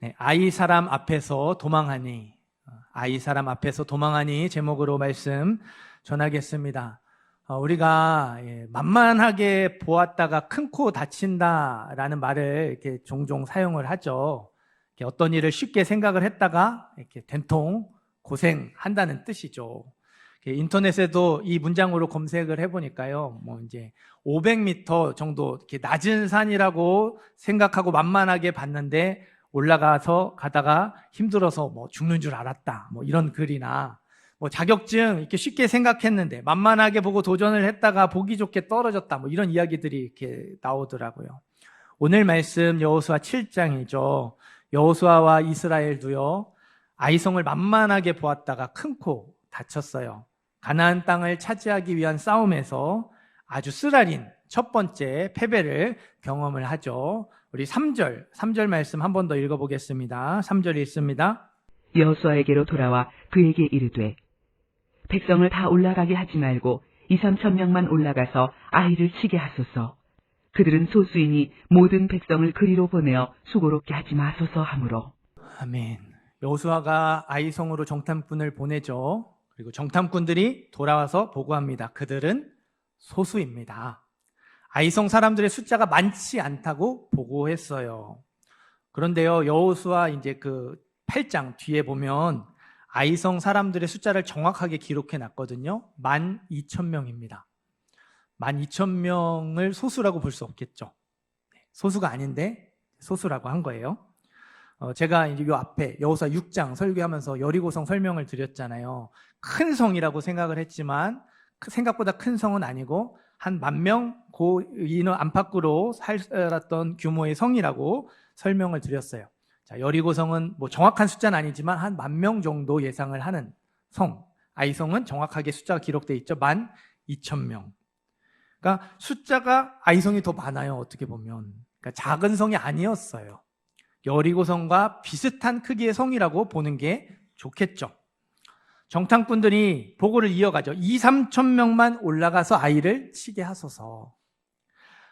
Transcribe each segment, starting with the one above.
네, 아이 사람 앞에서 도망하니, 아이 사람 앞에서 도망하니 제목으로 말씀 전하겠습니다. 우리가 만만하게 보았다가 큰 코 다친다라는 말을 이렇게 종종 사용을 하죠. 이렇게 어떤 일을 쉽게 생각을 했다가 이렇게 된통 고생한다는 뜻이죠. 인터넷에도 이 문장으로 검색을 해보니까요, 뭐 이제 500m 정도 이렇게 낮은 산이라고 생각하고 만만하게 봤는데 올라가서 가다가 힘들어서 뭐 죽는 줄 알았다, 뭐 이런 글이나 뭐 자격증 이렇게 쉽게 생각했는데 만만하게 보고 도전을 했다가 보기 좋게 떨어졌다, 뭐 이런 이야기들이 이렇게 나오더라고요. 오늘 말씀 여호수아 7장이죠. 여호수아와 이스라엘도요, 아이성을 만만하게 보았다가 큰 코 다쳤어요. 가나안 땅을 차지하기 위한 싸움에서 아주 쓰라린 첫 번째 패배를 경험을 하죠. 우리 3절 말씀 한 번 더 읽어보겠습니다. 3절 읽습니다. 여호수아에게로 돌아와 그에게 이르되 백성을 다 올라가게 하지 말고 2-3천 명만 올라가서 아이를 치게 하소서. 그들은 소수이니 모든 백성을 그리로 보내어 수고롭게 하지 마소서 하므로. 아멘. 여호수아가 아이성으로 정탐꾼을 보내죠. 그리고 정탐꾼들이 돌아와서 보고합니다. 그들은 소수입니다. 아이성 사람들의 숫자가 많지 않다고 보고했어요. 그런데요, 여호수아 이제 그 8장 뒤에 보면 아이성 사람들의 숫자를 정확하게 기록해 놨거든요. 12,000명입니다. 12,000명을 소수라고 볼 수 없겠죠. 소수가 아닌데 소수라고 한 거예요. 제가 이제 요 앞에 여호수아 6장 설교하면서 여리고성 설명을 드렸잖아요. 큰 성이라고 생각을 했지만 생각보다 큰 성은 아니고 한 10,000명 그 인원 안팎으로 살았던 규모의 성이라고 설명을 드렸어요. 자, 여리고성은 뭐 정확한 숫자는 아니지만 한 10,000명 정도 예상을 하는 성. 아이성은 정확하게 숫자가 기록되어 있죠. 12,000명. 그러니까 숫자가 아이성이 더 많아요. 어떻게 보면. 그러니까 작은 성이 아니었어요. 여리고성과 비슷한 크기의 성이라고 보는 게 좋겠죠. 정탐꾼들이 보고를 이어가죠. 2-3천 명만 올라가서 아이를 치게 하소서.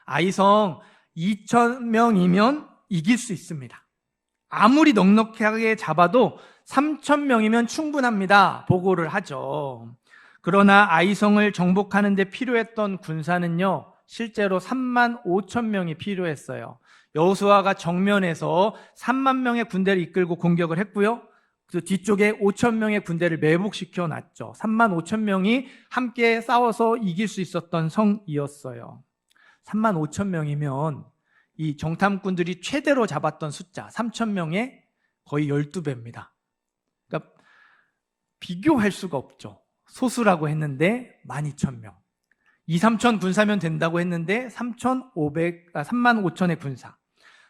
아이성 2,000명이면 이길 수 있습니다. 아무리 넉넉하게 잡아도 3,000명이면 충분합니다. 보고를 하죠. 그러나 아이성을 정복하는 데 필요했던 군사는요, 실제로 35,000명이 필요했어요. 여호수아가 정면에서 3만 명의 군대를 이끌고 공격을 했고요. 그 뒤쪽에 5,000명의 군대를 매복시켜 놨죠. 35,000명이 함께 싸워서 이길 수 있었던 성이었어요. 35,000명이면 이 정탐꾼들이 최대로 잡았던 숫자 3,000명의 거의 12배입니다. 그러니까 비교할 수가 없죠. 소수라고 했는데 12,000명. 2-3천 군사면 된다고 했는데 35,000의 군사.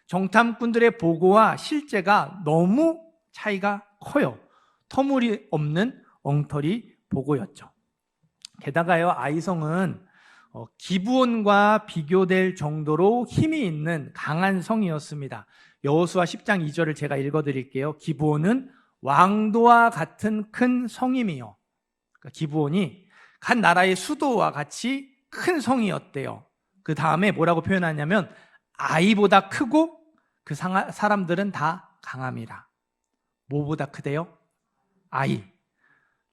정탐꾼들의 보고와 실제가 너무 차이가 커요. 터무니없는 엉터리 보고였죠. 게다가요, 아이성은 기브온과 비교될 정도로 힘이 있는 강한 성이었습니다. 여호수아 10장 2절을 제가 읽어드릴게요. 기브온은 왕도와 같은 큰 성임이요. 그러니까 기브온이 간 나라의 수도와 같이 큰 성이었대요. 그 다음에 뭐라고 표현하냐면 아이보다 크고 그 사람들은 다 강함이라. 뭐보다 크대요? 아이.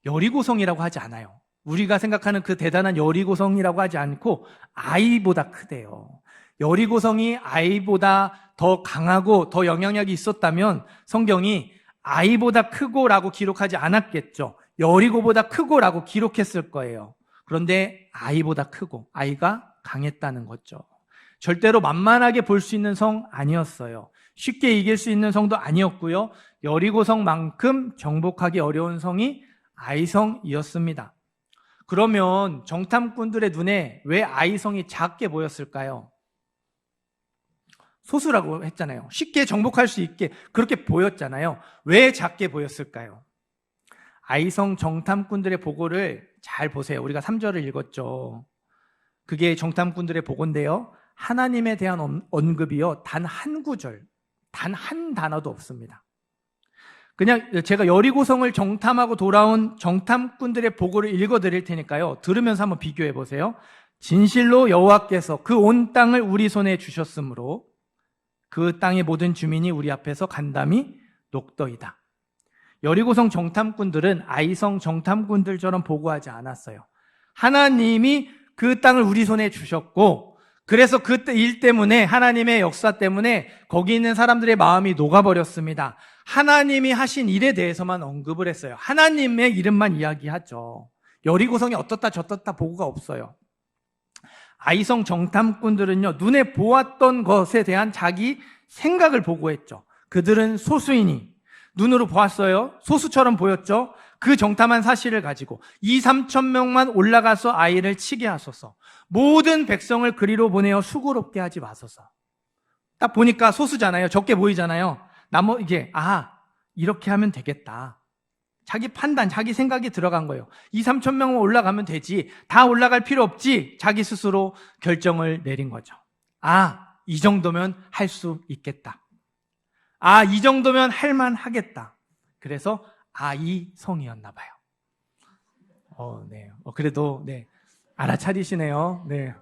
여리고성이라고 하지 않아요. 우리가 생각하는 그 대단한 여리고성이라고 하지 않고 아이보다 크대요. 여리고성이 아이보다 더 강하고 더 영향력이 있었다면 성경이 아이보다 크고라고 기록하지 않았겠죠. 여리고보다 크고라고 기록했을 거예요. 그런데 아이보다 크고 아이가 강했다는 거죠. 절대로 만만하게 볼 수 있는 성 아니었어요. 쉽게 이길 수 있는 성도 아니었고요. 여리고성만큼 정복하기 어려운 성이 아이성이었습니다. 그러면 정탐꾼들의 눈에 왜 아이성이 작게 보였을까요? 소수라고 했잖아요. 쉽게 정복할 수 있게 그렇게 보였잖아요. 왜 작게 보였을까요? 아이성 정탐꾼들의 보고를 잘 보세요. 우리가 3절을 읽었죠. 그게 정탐꾼들의 보고인데요. 하나님에 대한 언급이요, 단 한 구절, 단 한 단어도 없습니다. 그냥 제가 여리고성을 정탐하고 돌아온 정탐꾼들의 보고를 읽어드릴 테니까요, 들으면서 한번 비교해 보세요. 진실로 여호와께서 그 온 땅을 우리 손에 주셨으므로 그 땅의 모든 주민이 우리 앞에서 간담이 녹더이다. 여리고성 정탐꾼들은 아이성 정탐꾼들처럼 보고하지 않았어요. 하나님이 그 땅을 우리 손에 주셨고, 그래서 그 일 때문에, 하나님의 역사 때문에 거기 있는 사람들의 마음이 녹아버렸습니다. 하나님이 하신 일에 대해서만 언급을 했어요. 하나님의 이름만 이야기하죠. 여리고성이 어떻다 저떻다 보고가 없어요. 아이성 정탐꾼들은요, 눈에 보았던 것에 대한 자기 생각을 보고했죠. 그들은 소수이니 눈으로 보았어요. 소수처럼 보였죠. 그 정탐한 사실을 가지고 2-3천 명만 올라가서 아이를 치게 하소서. 모든 백성을 그리로 보내어 수고롭게 하지 마소서. 딱 보니까 소수잖아요. 적게 보이잖아요. 이게 이렇게 하면 되겠다. 자기 판단, 자기 생각이 들어간 거예요. 2-3천 명만 올라가면 되지. 다 올라갈 필요 없지. 자기 스스로 결정을 내린 거죠. 이 정도면 할 수 있겠다. 이 정도면 할 만하겠다. 그래서 아이성이었나 봐요. 네. 그래도 네. 알아차리시네요. 네.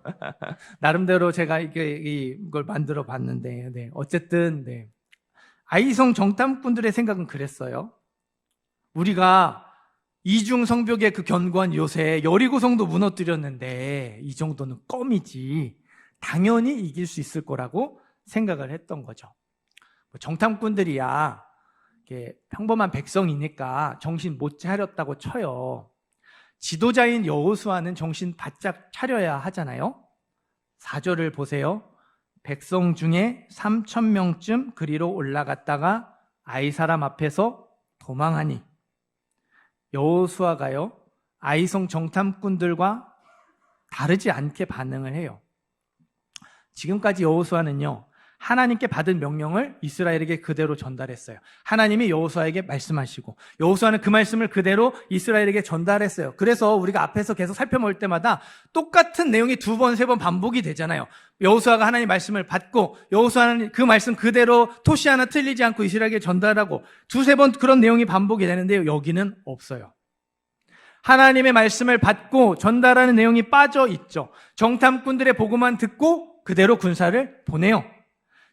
나름대로 제가 이걸 만들어 봤는데, 네. 어쨌든, 네. 아이성 정탐꾼들의 생각은 그랬어요. 우리가 이중 성벽의 그 견고한 요새 여리고성도 무너뜨렸는데 이 정도는 껌이지. 당연히 이길 수 있을 거라고 생각을 했던 거죠. 정탐꾼들이야 평범한 백성이니까 정신 못 차렸다고 쳐요. 지도자인 여호수아는 정신 바짝 차려야 하잖아요. 4절을 보세요. 백성 중에 3천 명쯤 그리로 올라갔다가 아이 사람 앞에서 도망하니. 여호수아가요, 아이성 정탐꾼들과 다르지 않게 반응을 해요. 지금까지 여호수아는요, 하나님께 받은 명령을 이스라엘에게 그대로 전달했어요. 하나님이 여호수아에게 말씀하시고 여호수아는 그 말씀을 그대로 이스라엘에게 전달했어요. 그래서 우리가 앞에서 계속 살펴볼 때마다 똑같은 내용이 2번, 3번 반복이 되잖아요. 여호수아가 하나님 말씀을 받고 여호수아는 그 말씀 그대로 토시 하나 틀리지 않고 이스라엘에게 전달하고 2-3번 그런 내용이 반복이 되는데요. 여기는 없어요. 하나님의 말씀을 받고 전달하는 내용이 빠져 있죠. 정탐꾼들의 보고만 듣고 그대로 군사를 보내요.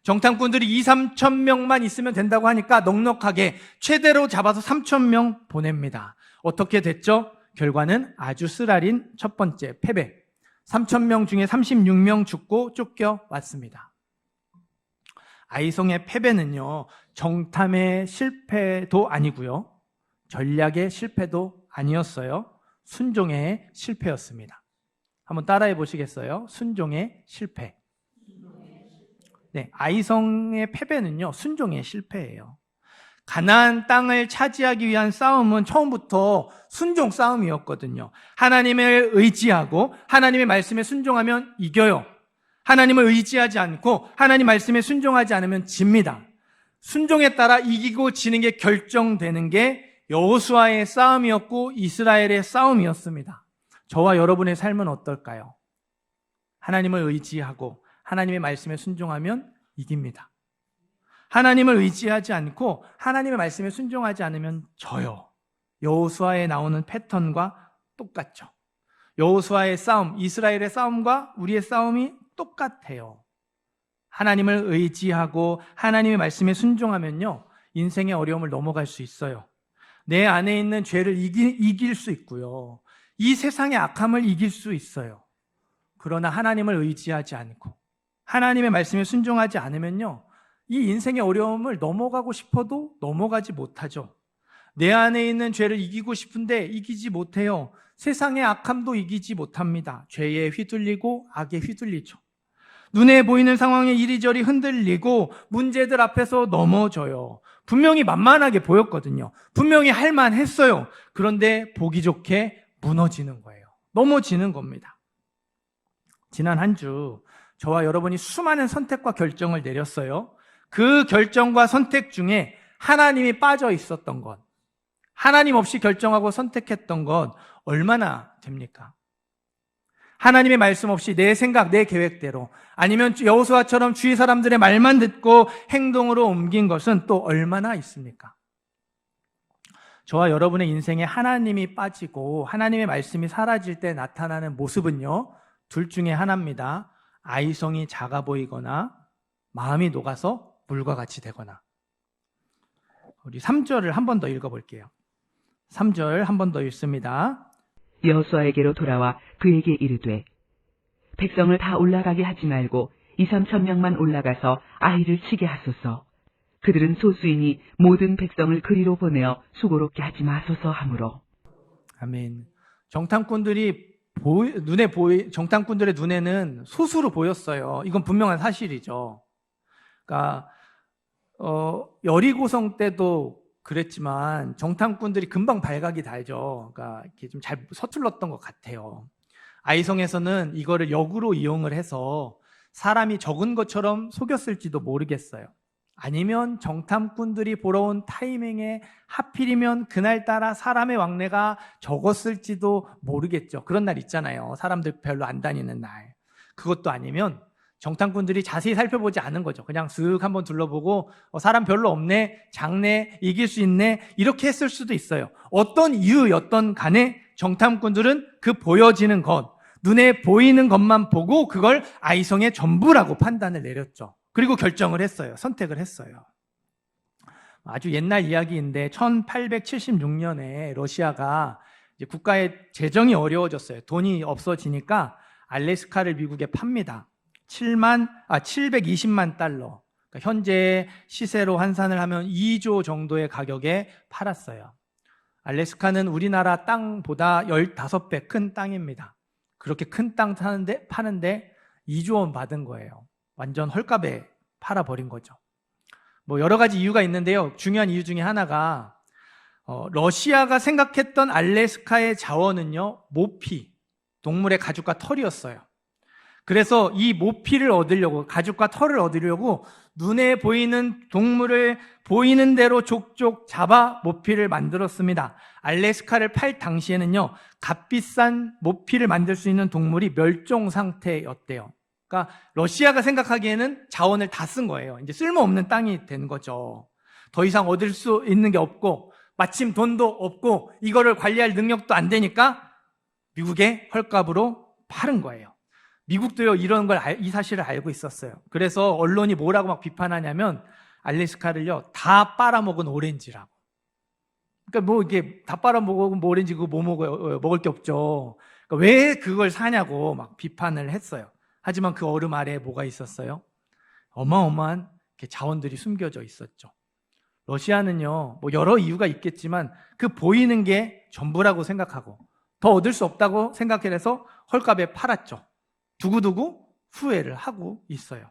정탐꾼들이 2-3천 명만 있으면 된다고 하니까 넉넉하게 최대로 잡아서 3천 명 보냅니다. 어떻게 됐죠? 결과는 아주 쓰라린 첫 번째 패배. 3천 명 중에 36명 죽고 쫓겨왔습니다. 아이성의 패배는요, 정탐의 실패도 아니고요, 전략의 실패도 아니었어요. 순종의 실패였습니다. 한번 따라해 보시겠어요? 순종의 실패. 네, 아이성의 패배는요, 순종의 실패예요. 가나안 땅을 차지하기 위한 싸움은 처음부터 순종 싸움이었거든요. 하나님을 의지하고 하나님의 말씀에 순종하면 이겨요. 하나님을 의지하지 않고 하나님 말씀에 순종하지 않으면 집니다. 순종에 따라 이기고 지는 게 결정되는 게 여호수아의 싸움이었고 이스라엘의 싸움이었습니다. 저와 여러분의 삶은 어떨까요? 하나님을 의지하고 하나님의 말씀에 순종하면 이깁니다. 하나님을 의지하지 않고 하나님의 말씀에 순종하지 않으면 져요. 여호수아에 나오는 패턴과 똑같죠. 여호수아의 싸움, 이스라엘의 싸움과 우리의 싸움이 똑같아요. 하나님을 의지하고 하나님의 말씀에 순종하면요, 인생의 어려움을 넘어갈 수 있어요. 내 안에 있는 죄를 이길 수 있고요, 이 세상의 악함을 이길 수 있어요. 그러나 하나님을 의지하지 않고 하나님의 말씀에 순종하지 않으면요, 이 인생의 어려움을 넘어가고 싶어도 넘어가지 못하죠. 내 안에 있는 죄를 이기고 싶은데 이기지 못해요. 세상의 악함도 이기지 못합니다. 죄에 휘둘리고 악에 휘둘리죠. 눈에 보이는 상황에 이리저리 흔들리고 문제들 앞에서 넘어져요. 분명히 만만하게 보였거든요. 분명히 할만했어요. 그런데 보기 좋게 무너지는 거예요. 넘어지는 겁니다. 지난 한 주 저와 여러분이 수많은 선택과 결정을 내렸어요. 그 결정과 선택 중에 하나님이 빠져 있었던 것, 하나님 없이 결정하고 선택했던 것 얼마나 됩니까? 하나님의 말씀 없이 내 생각, 내 계획대로, 아니면 여호수아처럼 주위 사람들의 말만 듣고 행동으로 옮긴 것은 또 얼마나 있습니까? 저와 여러분의 인생에 하나님이 빠지고 하나님의 말씀이 사라질 때 나타나는 모습은요, 둘 중에 하나입니다. 아이성이 작아 보이거나 마음이 녹아서 물과 같이 되거나. 우리 3절을 한 번 더 읽어볼게요. 3절 한 번 더 읽습니다. 여호수아에게로 돌아와 그에게 이르되 백성을 다 올라가게 하지 말고 2-3천 명만 올라가서 아이를 치게 하소서. 그들은 소수이니 모든 백성을 그리로 보내어 수고롭게 하지 마소서 하므로. 아멘. 정탐꾼들이 정탐꾼들의 눈에는 소수로 보였어요. 이건 분명한 사실이죠. 그러니까 여리고성 때도 그랬지만 정탐꾼들이 금방 발각이 달죠. 그러니까 이렇게 좀 잘 서툴렀던 것 같아요. 아이성에서는 이거를 역으로 이용을 해서 사람이 적은 것처럼 속였을지도 모르겠어요. 아니면 정탐꾼들이 보러 온 타이밍에 하필이면 그날따라 사람의 왕래가 적었을지도 모르겠죠. 그런 날 있잖아요. 사람들 별로 안 다니는 날. 그것도 아니면 정탐꾼들이 자세히 살펴보지 않은 거죠. 그냥 슥 한번 둘러보고 사람 별로 없네, 작네, 이길 수 있네 이렇게 했을 수도 있어요. 어떤 이유였던 간에 정탐꾼들은 그 보여지는 것, 눈에 보이는 것만 보고 그걸 아이성의 전부라고 판단을 내렸죠. 그리고 결정을 했어요. 선택을 했어요. 아주 옛날 이야기인데 1876년에 러시아가 이제 국가의 재정이 어려워졌어요. 돈이 없어지니까 알래스카를 미국에 팝니다. 720만 달러. 그러니까 현재 시세로 환산을 하면 2조 정도의 가격에 팔았어요. 알래스카는 우리나라 땅보다 15배 큰 땅입니다. 그렇게 큰 땅 파는데 2조 원 받은 거예요. 완전 헐값에 팔아버린 거죠. 뭐 여러 가지 이유가 있는데요. 중요한 이유 중에 하나가 러시아가 생각했던 알래스카의 자원은요, 모피, 동물의 가죽과 털이었어요. 그래서 이 모피를 얻으려고, 가죽과 털을 얻으려고 눈에 보이는 동물을 보이는 대로 족족 잡아 모피를 만들었습니다. 알래스카를 팔 당시에는요, 값비싼 모피를 만들 수 있는 동물이 멸종 상태였대요. 그러니까 러시아가 생각하기에는 자원을 다 쓴 거예요. 이제 쓸모없는 땅이 된 거죠. 더 이상 얻을 수 있는 게 없고 마침 돈도 없고 이거를 관리할 능력도 안 되니까 미국에 헐값으로 팔은 거예요. 미국도요, 이런 걸 이 사실을 알고 있었어요. 그래서 언론이 뭐라고 막 비판하냐면 알래스카를요 다 빨아먹은 오렌지라고. 그러니까 뭐 이게 다 빨아먹은 뭐 오렌지 그거 뭐 먹어요? 먹을 게 없죠. 그러니까 왜 그걸 사냐고 막 비판을 했어요. 하지만 그 얼음 아래에 뭐가 있었어요? 어마어마한 자원들이 숨겨져 있었죠. 러시아는요, 뭐 여러 이유가 있겠지만 그 보이는 게 전부라고 생각하고 더 얻을 수 없다고 생각해서 헐값에 팔았죠. 두고두고 후회를 하고 있어요.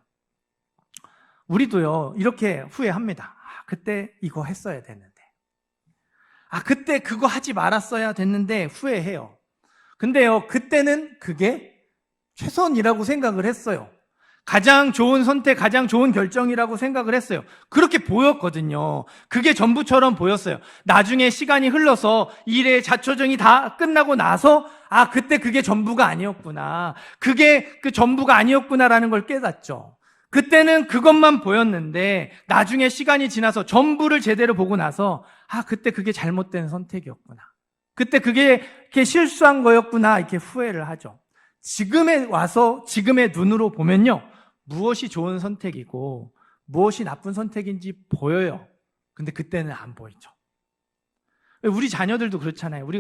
우리도요, 이렇게 후회합니다. 그때 이거 했어야 됐는데. 그때 그거 하지 말았어야 됐는데 후회해요. 근데요, 그때는 그게 최선이라고 생각을 했어요. 가장 좋은 선택, 가장 좋은 결정이라고 생각을 했어요. 그렇게 보였거든요. 그게 전부처럼 보였어요. 나중에 시간이 흘러서 일의 자초정이 다 끝나고 나서 그때 그게 전부가 아니었구나. 그게 그 전부가 아니었구나라는 걸 깨닫죠. 그때는 그것만 보였는데 나중에 시간이 지나서 전부를 제대로 보고 나서 그때 그게 잘못된 선택이었구나. 그때 그게 이렇게 실수한 거였구나. 이렇게 후회를 하죠. 지금에 와서 지금의 눈으로 보면요, 무엇이 좋은 선택이고 무엇이 나쁜 선택인지 보여요. 근데 그때는 안 보이죠. 우리 자녀들도 그렇잖아요. 우리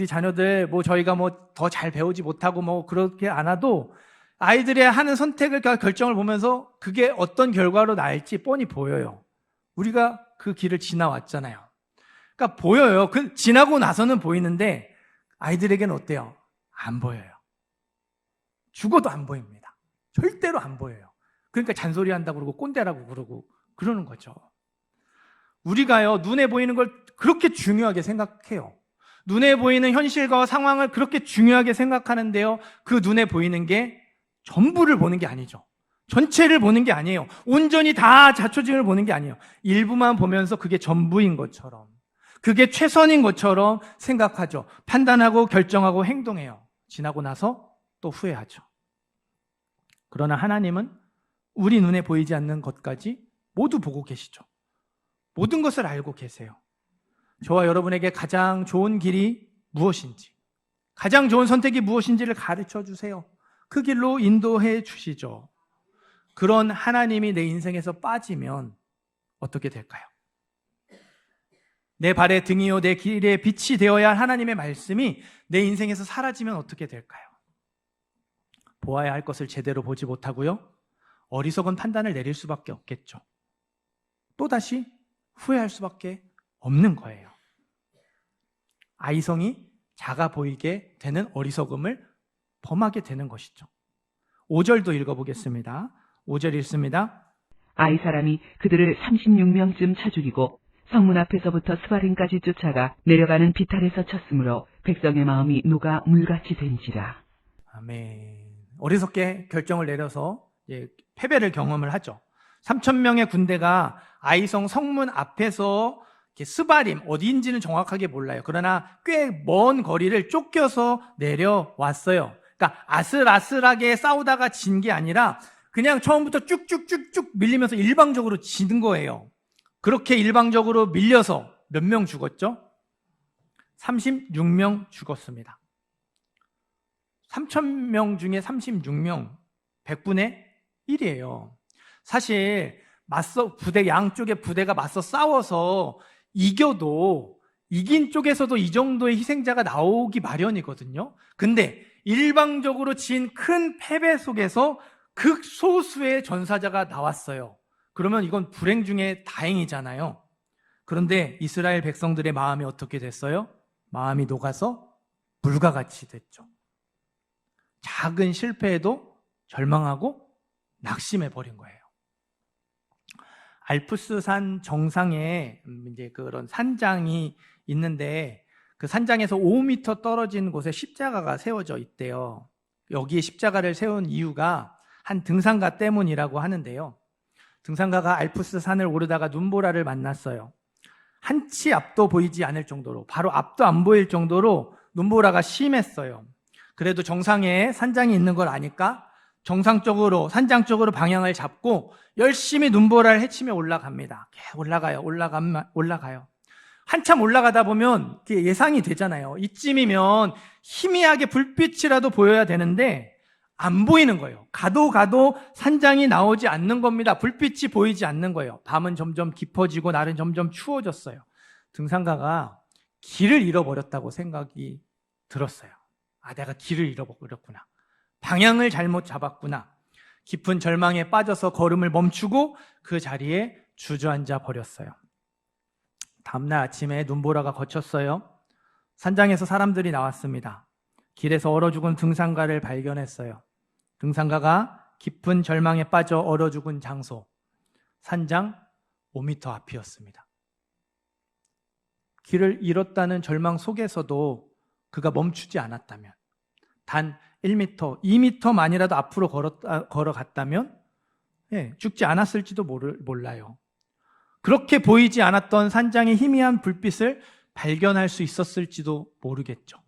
자녀들 저희가 더 잘 배우지 못하고 그렇게 않아도 아이들의 하는 선택을 결정을 보면서 그게 어떤 결과로 나올지 뻔히 보여요. 우리가 그 길을 지나왔잖아요. 그러니까 보여요. 지나고 나서는 보이는데 아이들에게는 어때요? 안 보여요. 죽어도 안 보입니다. 절대로 안 보여요. 그러니까 잔소리한다고 그러고 꼰대라고 그러고 그러는 거죠. 우리가요, 눈에 보이는 걸 그렇게 중요하게 생각해요. 눈에 보이는 현실과 상황을 그렇게 중요하게 생각하는데요, 그 눈에 보이는 게 전부를 보는 게 아니죠. 전체를 보는 게 아니에요. 온전히 다 자초징을 보는 게 아니에요. 일부만 보면서 그게 전부인 것처럼, 그게 최선인 것처럼 생각하죠. 판단하고 결정하고 행동해요. 지나고 나서 또 후회하죠. 그러나 하나님은 우리 눈에 보이지 않는 것까지 모두 보고 계시죠. 모든 것을 알고 계세요. 저와 여러분에게 가장 좋은 길이 무엇인지, 가장 좋은 선택이 무엇인지를 가르쳐 주세요. 그 길로 인도해 주시죠. 그런 하나님이 내 인생에서 빠지면 어떻게 될까요? 내 발의 등이요 내 길의 빛이 되어야 할 하나님의 말씀이 내 인생에서 사라지면 어떻게 될까요? 보아야 할 것을 제대로 보지 못하고요, 어리석은 판단을 내릴 수밖에 없겠죠. 또다시 후회할 수밖에 없는 거예요. 아이성이 작아 보이게 되는 어리석음을 범하게 되는 것이죠. 5절도 읽어보겠습니다. 5절 읽습니다. 아이 사람이 그들을 36명쯤 쳐 죽이고 성문 앞에서부터 스바림까지 쫓아가 내려가는 비탈에서 쳤으므로 백성의 마음이 녹아 물같이 된지라. 아멘. 어리석게 결정을 내려서 패배를 경험을 하죠. 3,000명의 군대가 아이성 성문 앞에서 스바림, 어디인지는 정확하게 몰라요. 그러나 꽤 먼 거리를 쫓겨서 내려왔어요. 그러니까 아슬아슬하게 싸우다가 진 게 아니라 그냥 처음부터 쭉쭉쭉쭉 밀리면서 일방적으로 지는 거예요. 그렇게 일방적으로 밀려서 몇 명 죽었죠? 36명 죽었습니다. 3,000명 중에 36명, 100분의 1이에요. 사실 양쪽의 부대가 맞서 싸워서 이겨도 이긴 쪽에서도 이 정도의 희생자가 나오기 마련이거든요. 근데 일방적으로 진 큰 패배 속에서 극소수의 전사자가 나왔어요. 그러면 이건 불행 중에 다행이잖아요. 그런데 이스라엘 백성들의 마음이 어떻게 됐어요? 마음이 녹아서 물과 같이 됐죠. 작은 실패에도 절망하고 낙심해 버린 거예요. 알프스산 정상에 이제 그런 산장이 있는데 그 산장에서 5m 떨어진 곳에 십자가가 세워져 있대요. 여기에 십자가를 세운 이유가 한 등산가 때문이라고 하는데요. 등산가가 알프스산을 오르다가 눈보라를 만났어요. 한치 앞도 보이지 않을 정도로, 바로 앞도 안 보일 정도로 눈보라가 심했어요. 그래도 정상에 산장이 있는 걸 아니까 산장 쪽으로 방향을 잡고 열심히 눈보라를 헤치며 올라갑니다. 올라가요. 한참 올라가다 보면 예상이 되잖아요. 이쯤이면 희미하게 불빛이라도 보여야 되는데 안 보이는 거예요. 가도 산장이 나오지 않는 겁니다. 불빛이 보이지 않는 거예요. 밤은 점점 깊어지고 날은 점점 추워졌어요. 등산가가 길을 잃어버렸다고 생각이 들었어요. 내가 길을 잃어버렸구나. 방향을 잘못 잡았구나. 깊은 절망에 빠져서 걸음을 멈추고 그 자리에 주저앉아 버렸어요. 다음날 아침에 눈보라가 거쳤어요. 산장에서 사람들이 나왔습니다. 길에서 얼어 죽은 등산가를 발견했어요. 등산가가 깊은 절망에 빠져 얼어 죽은 장소, 산장 5m 앞이었습니다. 길을 잃었다는 절망 속에서도 그가 멈추지 않았다면, 단 1m, 2m만이라도 앞으로 걸어갔다면 죽지 않았을지도 몰라요. 그렇게 보이지 않았던 산장의 희미한 불빛을 발견할 수 있었을지도 모르겠죠.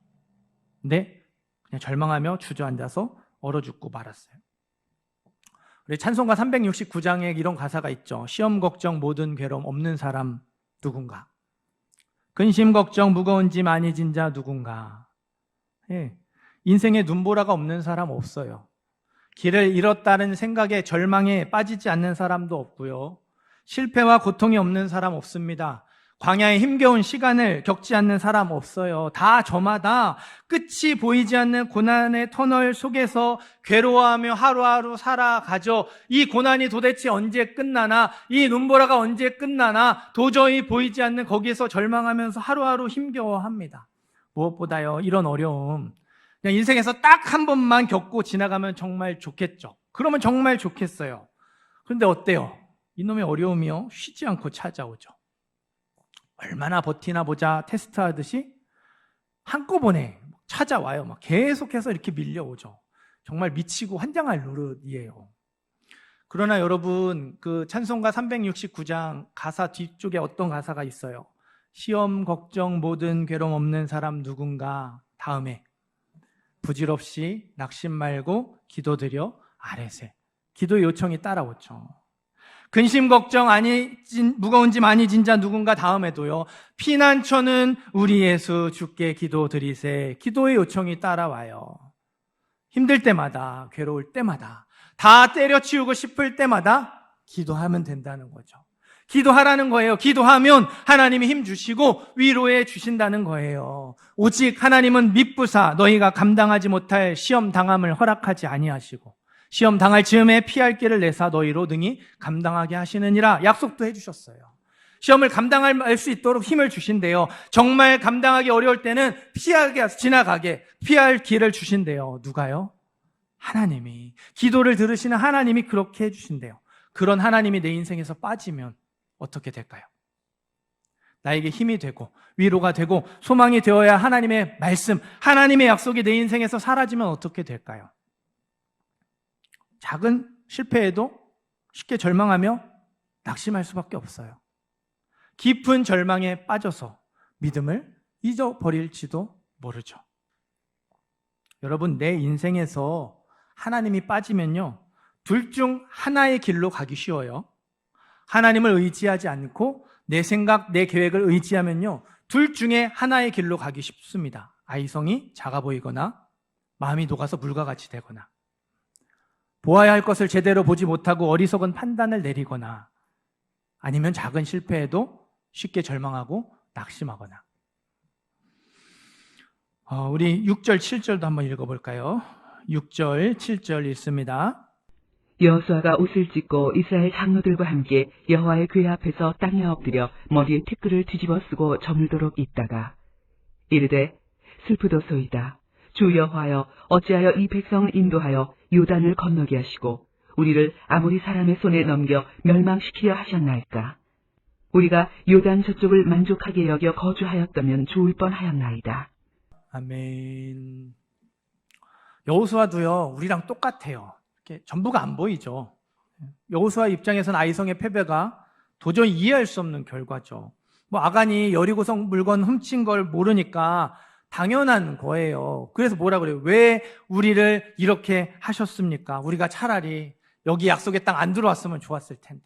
근데 그냥 절망하며 주저앉아서 얼어 죽고 말았어요. 우리 찬송가 369장에 이런 가사가 있죠. 시험 걱정 모든 괴로움 없는 사람 누군가. 근심 걱정 무거운 짐 많이 진 자 누군가. 인생에 눈보라가 없는 사람 없어요. 길을 잃었다는 생각에 절망에 빠지지 않는 사람도 없고요. 실패와 고통이 없는 사람 없습니다. 광야의 힘겨운 시간을 겪지 않는 사람 없어요. 다 저마다 끝이 보이지 않는 고난의 터널 속에서 괴로워하며 하루하루 살아가죠. 이 고난이 도대체 언제 끝나나, 이 눈보라가 언제 끝나나 도저히 보이지 않는 거기에서 절망하면서 하루하루 힘겨워합니다. 무엇보다요, 이런 어려움 그냥 인생에서 딱 한 번만 겪고 지나가면 정말 좋겠죠. 그러면 정말 좋겠어요. 그런데 어때요? 이놈의 어려움이요, 쉬지 않고 찾아오죠. 얼마나 버티나 보자 테스트하듯이 한꺼번에 찾아와요. 막 계속해서 이렇게 밀려오죠. 정말 미치고 환장할 노릇이에요. 그러나 여러분, 그 찬송가 369장 가사 뒤쪽에 어떤 가사가 있어요? 시험 걱정 모든 괴로움 없는 사람 누군가. 다음에 부질없이 낙심 말고 기도드려 아뢰세. 기도 요청이 따라오죠. 근심 걱정 무거운 짐 많이 진 자 누군가. 다음에도요, 피난처는 우리 예수 주께 기도드리세. 기도의 요청이 따라와요. 힘들 때마다, 괴로울 때마다 다 때려치우고 싶을 때마다 기도하면 된다는 거죠. 기도하라는 거예요. 기도하면 하나님이 힘 주시고 위로해 주신다는 거예요. 오직 하나님은 미쁘사 너희가 감당하지 못할 시험 당함을 허락하지 아니하시고 시험 당할 즈음에 피할 길을 내사 너희로 능히 감당하게 하시느니라 약속도 해주셨어요. 시험을 감당할 수 있도록 힘을 주신대요. 정말 감당하기 어려울 때는 지나가게 피할 길을 주신대요. 누가요? 하나님이. 기도를 들으시는 하나님이 그렇게 해주신대요. 그런 하나님이 내 인생에서 빠지면 어떻게 될까요? 나에게 힘이 되고 위로가 되고 소망이 되어야 하나님의 말씀, 하나님의 약속이 내 인생에서 사라지면 어떻게 될까요? 작은 실패에도 쉽게 절망하며 낙심할 수밖에 없어요. 깊은 절망에 빠져서 믿음을 잊어버릴지도 모르죠. 여러분, 내 인생에서 하나님이 빠지면요, 둘 중 하나의 길로 가기 쉬워요. 하나님을 의지하지 않고 내 생각, 내 계획을 의지하면요, 둘 중에 하나의 길로 가기 쉽습니다. 아이성이 작아 보이거나 마음이 녹아서 물과 같이 되거나 보아야 할 것을 제대로 보지 못하고 어리석은 판단을 내리거나 아니면 작은 실패에도 쉽게 절망하고 낙심하거나. 우리 6절, 7절도 한번 읽어볼까요? 6절, 7절 읽습니다. 여호수아가 옷을 찢고 이스라엘 장로들과 함께 여호와의 궤 앞에서 땅에 엎드려 머리에 티끌을 뒤집어 쓰고 저물도록 있다가 이르되 슬프도소이다. 주 여호와여 어찌하여 이 백성을 인도하여 요단을 건너게 하시고 우리를 아모리 사람의 손에 넘겨 멸망시키려 하셨나이까. 우리가 요단 저쪽을 만족하게 여겨 거주하였다면 좋을 뻔하였나이다. 아멘. 여호수아도요, 우리랑 똑같아요. 이렇게 전부가 안 보이죠. 여호수아 입장에서는 아이성의 패배가 도저히 이해할 수 없는 결과죠. 아간이 여리고성 물건 훔친 걸 모르니까 당연한 거예요. 그래서 뭐라 그래요? 왜 우리를 이렇게 하셨습니까? 우리가 차라리 여기 약속의 땅 안 들어왔으면 좋았을 텐데,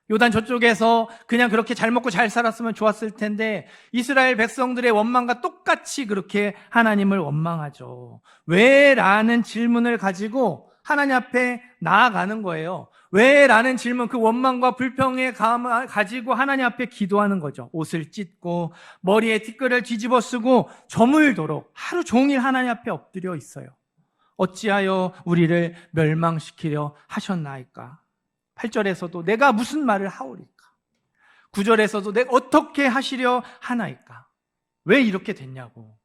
요단 저쪽에서 그냥 그렇게 잘 먹고 잘 살았으면 좋았을 텐데, 이스라엘 백성들의 원망과 똑같이 그렇게 하나님을 원망하죠. 왜? 라는 질문을 가지고 하나님 앞에 나아가는 거예요. 왜? 라는 질문, 그 원망과 불평의 감을 가지고 하나님 앞에 기도하는 거죠. 옷을 찢고 머리에 티끌을 뒤집어 쓰고 저물도록 하루 종일 하나님 앞에 엎드려 있어요. 어찌하여 우리를 멸망시키려 하셨나이까. 8절에서도 내가 무슨 말을 하오리까. 9절에서도 내가 어떻게 하시려 하나이까. 왜 이렇게 됐냐고.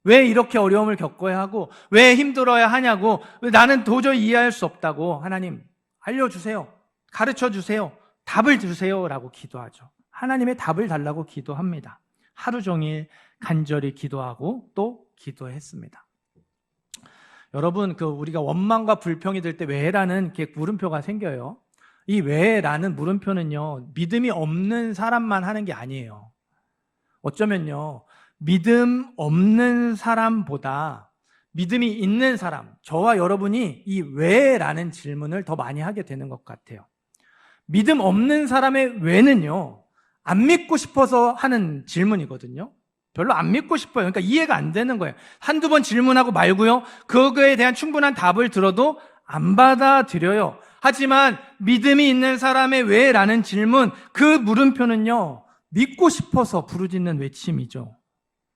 왜 이렇게 어려움을 겪어야 하고 왜 힘들어야 하냐고. 왜 나는 도저히 이해할 수 없다고. 하나님 알려주세요. 가르쳐주세요. 답을 주세요 라고 기도하죠. 하나님의 답을 달라고 기도합니다. 하루 종일 간절히 기도하고 또 기도했습니다. 여러분, 우리가 원망과 불평이 들 때 왜라는 물음표가 생겨요. 이 왜라는 물음표는요, 믿음이 없는 사람만 하는 게 아니에요. 어쩌면요, 믿음 없는 사람보다 믿음이 있는 사람, 저와 여러분이 이 왜라는 질문을 더 많이 하게 되는 것 같아요. 믿음 없는 사람의 왜는요, 안 믿고 싶어서 하는 질문이거든요. 별로 안 믿고 싶어요. 그러니까 이해가 안 되는 거예요. 한두 번 질문하고 말고요, 그거에 대한 충분한 답을 들어도 안 받아들여요. 하지만 믿음이 있는 사람의 왜라는 질문, 그 물음표는요, 믿고 싶어서 부르짖는 외침이죠.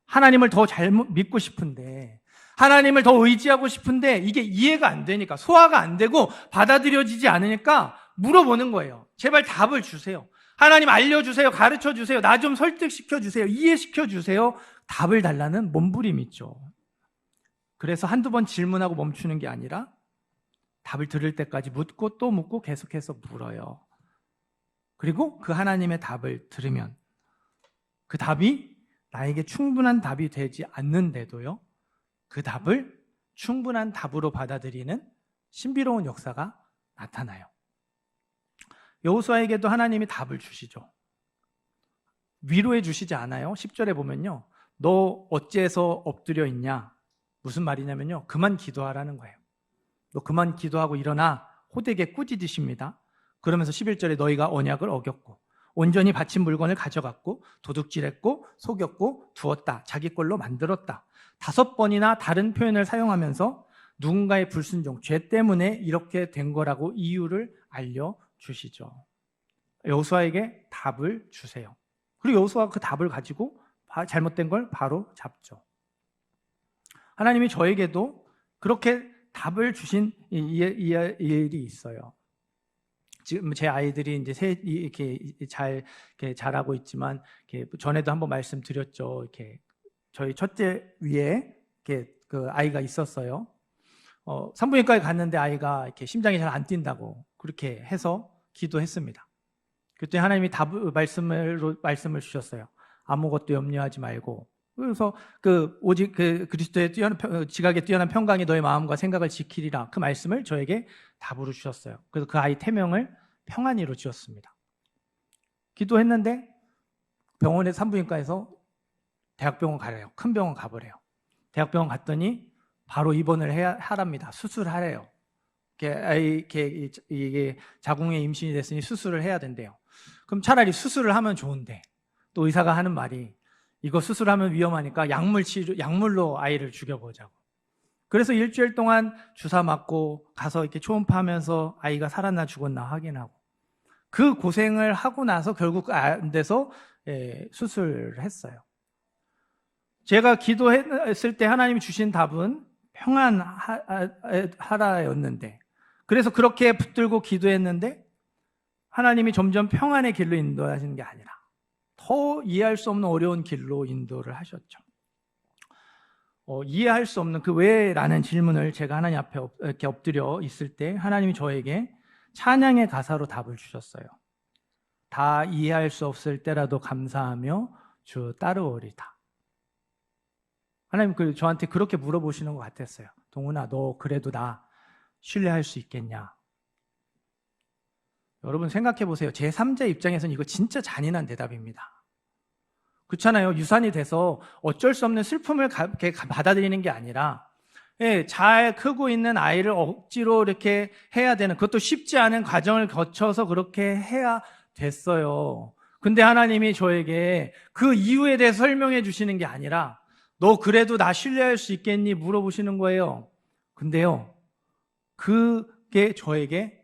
하나님을 더 잘 믿고 싶은데, 하나님을 더 의지하고 싶은데 이게 이해가 안 되니까, 소화가 안 되고 받아들여지지 않으니까 물어보는 거예요. 제발 답을 주세요. 하나님 알려주세요. 가르쳐주세요. 나 좀 설득시켜주세요. 이해시켜주세요. 답을 달라는 몸부림이죠. 그래서 한두 번 질문하고 멈추는 게 아니라 답을 들을 때까지 묻고 또 묻고 계속해서 물어요. 그리고 그 하나님의 답을 들으면 그 답이 나에게 충분한 답이 되지 않는데도요, 그 답을 충분한 답으로 받아들이는 신비로운 역사가 나타나요. 여호수아에게도 하나님이 답을 주시죠. 위로해 주시지 않아요? 10절에 보면요, 너 어째서 엎드려 있냐? 무슨 말이냐면요, 그만 기도하라는 거예요. 너 그만 기도하고 일어나. 호되게 꾸짖으십니다. 그러면서 11절에 너희가 언약을 어겼고 온전히 바친 물건을 가져갔고 도둑질했고 속였고 두었다. 자기 걸로 만들었다. 5번이나 다른 표현을 사용하면서 누군가의 불순종, 죄 때문에 이렇게 된 거라고 이유를 알려주시죠. 여호수아에게 답을 주세요. 그리고 여호수아가 그 답을 가지고 잘못된 걸 바로 잡죠. 하나님이 저에게도 그렇게 답을 주신 일이 있어요. 지금 제 아이들이 이제 이렇게 자라고 있지만, 이렇게 전에도 한번 말씀드렸죠. 이렇게 저희 첫째 위에 이렇게 그 아이가 있었어요. 산부인과에 갔는데 아이가 이렇게 심장이 잘 안 뛴다고 그렇게 해서 기도했습니다. 그때 하나님이 말씀을 주셨어요. 아무것도 염려하지 말고. 그래서 오직 그리스도의 지각에 뛰어난 평강이 너의 마음과 생각을 지키리라. 그 말씀을 저에게 답으로 주셨어요. 그래서 그 아이 태명을 평안이로 지었습니다. 기도했는데 병원에 산부인과에서 대학병원 가래요. 큰 병원 가보래요. 대학병원 갔더니 바로 입원을 하랍니다. 수술하래요. 이게 자궁에 임신이 됐으니 수술을 해야 된대요. 그럼 차라리 수술을 하면 좋은데, 또 의사가 하는 말이 이거 수술하면 위험하니까 약물로 아이를 죽여보자고. 그래서 일주일 동안 주사 맞고 가서 이렇게 초음파하면서 아이가 살았나 죽었나 확인하고, 그 고생을 하고 나서 결국 안 돼서 수술을 했어요. 제가 기도했을 때 하나님이 주신 답은 평안하라였는데, 그래서 그렇게 붙들고 기도했는데 하나님이 점점 평안의 길로 인도하시는 게 아니라 더 이해할 수 없는 어려운 길로 인도를 하셨죠. 이해할 수 없는 그 왜라는 질문을 제가 하나님 앞에 이렇게 엎드려 있을 때 하나님이 저에게 찬양의 가사로 답을 주셨어요. 다 이해할 수 없을 때라도 감사하며 주 따르오리다. 하나님 저한테 그렇게 물어보시는 것 같았어요. 동훈아, 너 그래도 나 신뢰할 수 있겠냐? 여러분 생각해 보세요. 제3자 입장에서는 이거 진짜 잔인한 대답입니다. 그렇잖아요. 유산이 돼서 어쩔 수 없는 슬픔을 받아들이는 게 아니라, 잘 크고 있는 아이를 억지로 이렇게 해야 되는, 그것도 쉽지 않은 과정을 거쳐서 그렇게 해야 됐어요. 근데 하나님이 저에게 그 이유에 대해 설명해 주시는 게 아니라 너 그래도 나 신뢰할 수 있겠니? 물어보시는 거예요. 근데요, 그게 저에게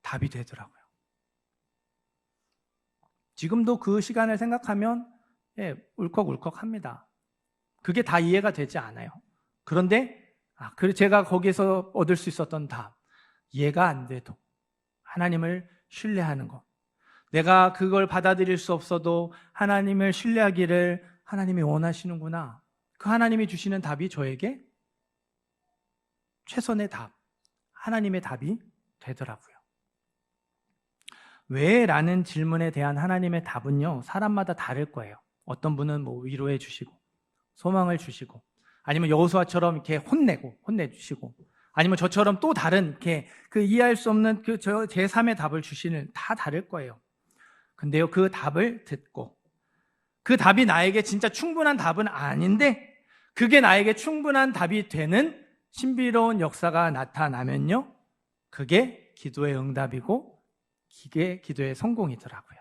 답이 되더라고요. 지금도 그 시간을 생각하면 울컥울컥합니다. 그게 다 이해가 되지 않아요. 그런데 제가 거기서 얻을 수 있었던 답, 이해가 안 돼도 하나님을 신뢰하는 것, 내가 그걸 받아들일 수 없어도 하나님을 신뢰하기를 하나님이 원하시는구나. 그 하나님이 주시는 답이 저에게 최선의 답, 하나님의 답이 되더라고요. 왜? 라는 질문에 대한 하나님의 답은요, 사람마다 다를 거예요. 어떤 분은 위로해 주시고 소망을 주시고, 아니면 여호수아처럼 이렇게 혼내주시고, 아니면 저처럼 또 다른 이렇게 이해할 수 없는 제3의 답을 주시는, 다 다를 거예요. 근데요, 그 답을 듣고 그 답이 나에게 진짜 충분한 답은 아닌데 그게 나에게 충분한 답이 되는 신비로운 역사가 나타나면요, 그게 기도의 응답이고 그게 기도의 성공이더라고요.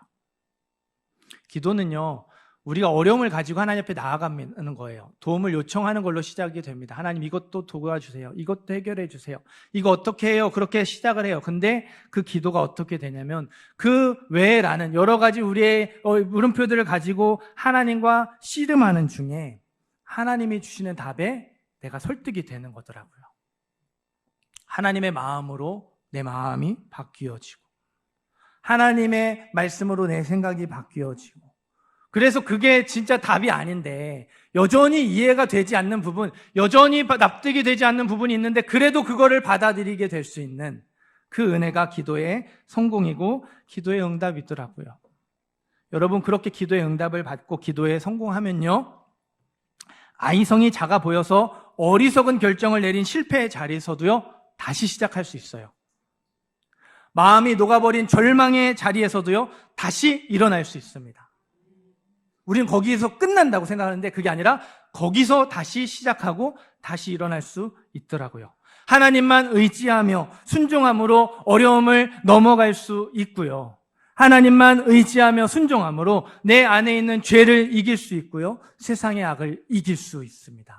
기도는요, 우리가 어려움을 가지고 하나님 앞에 나아가는 거예요. 도움을 요청하는 걸로 시작이 됩니다. 하나님, 이것도 도와주세요. 이것도 해결해 주세요. 이거 어떻게 해요? 그렇게 시작을 해요. 근데 그 기도가 어떻게 되냐면 그 왜라는 여러 가지 우리의 물음표들을 가지고 하나님과 씨름하는 중에 하나님이 주시는 답에 내가 설득이 되는 거더라고요. 하나님의 마음으로 내 마음이 바뀌어지고, 하나님의 말씀으로 내 생각이 바뀌어지고, 그래서 그게 진짜 답이 아닌데 여전히 이해가 되지 않는 부분, 여전히 납득이 되지 않는 부분이 있는데 그래도 그거를 받아들이게 될 수 있는 그 은혜가 기도의 성공이고 기도의 응답이더라고요. 여러분, 그렇게 기도의 응답을 받고 기도에 성공하면요, 아이성이 작아 보여서 어리석은 결정을 내린 실패의 자리에서도요, 다시 시작할 수 있어요. 마음이 녹아버린 절망의 자리에서도요, 다시 일어날 수 있습니다. 우리는 거기에서 끝난다고 생각하는데 그게 아니라 거기서 다시 시작하고 다시 일어날 수 있더라고요. 하나님만 의지하며 순종함으로 어려움을 넘어갈 수 있고요. 하나님만 의지하며 순종함으로 내 안에 있는 죄를 이길 수 있고요. 세상의 악을 이길 수 있습니다.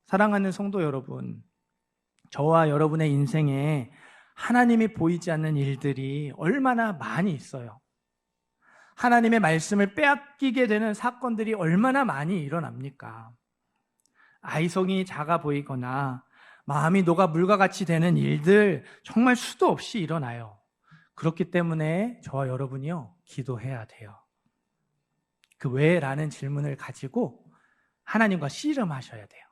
사랑하는 성도 여러분, 저와 여러분의 인생에 하나님이 보이지 않는 일들이 얼마나 많이 있어요. 하나님의 말씀을 빼앗기게 되는 사건들이 얼마나 많이 일어납니까? 아이성이 작아 보이거나 마음이 녹아 물과 같이 되는 일들 정말 수도 없이 일어나요. 그렇기 때문에 저와 여러분이요, 기도해야 돼요. 그 왜? 라는 질문을 가지고 하나님과 씨름하셔야 돼요.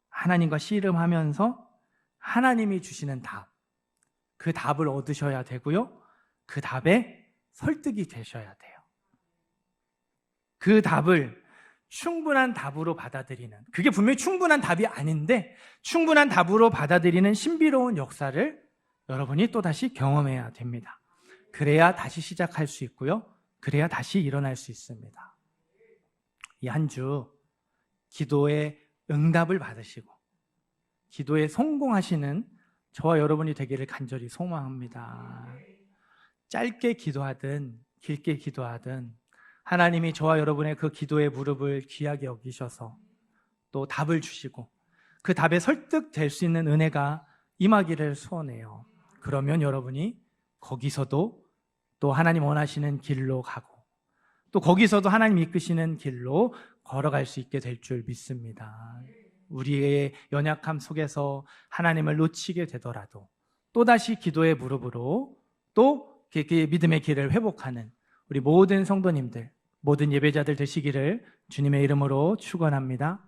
하나님과 씨름하면서 하나님이 주시는 답, 그 답을 얻으셔야 되고요. 그 답에 설득이 되셔야 돼요. 그 답을 충분한 답으로 받아들이는, 그게 분명히 충분한 답이 아닌데 충분한 답으로 받아들이는 신비로운 역사를 여러분이 또다시 경험해야 됩니다. 그래야 다시 시작할 수 있고요. 그래야 다시 일어날 수 있습니다. 이 한 주 기도의 응답을 받으시고 기도에 성공하시는 저와 여러분이 되기를 간절히 소망합니다. 짧게 기도하든 길게 기도하든 하나님이 저와 여러분의 그 기도의 무릎을 귀하게 여기셔서 또 답을 주시고 그 답에 설득될 수 있는 은혜가 임하기를 소원해요. 그러면 여러분이 거기서도 또 하나님 원하시는 길로 가고 또 거기서도 하나님 이끄시는 길로 걸어갈 수 있게 될 줄 믿습니다. 우리의 연약함 속에서 하나님을 놓치게 되더라도 또다시 기도의 무릎으로 또 믿음의 길을 회복하는 우리 모든 성도님들, 모든 예배자들 되시기를 주님의 이름으로 축원합니다.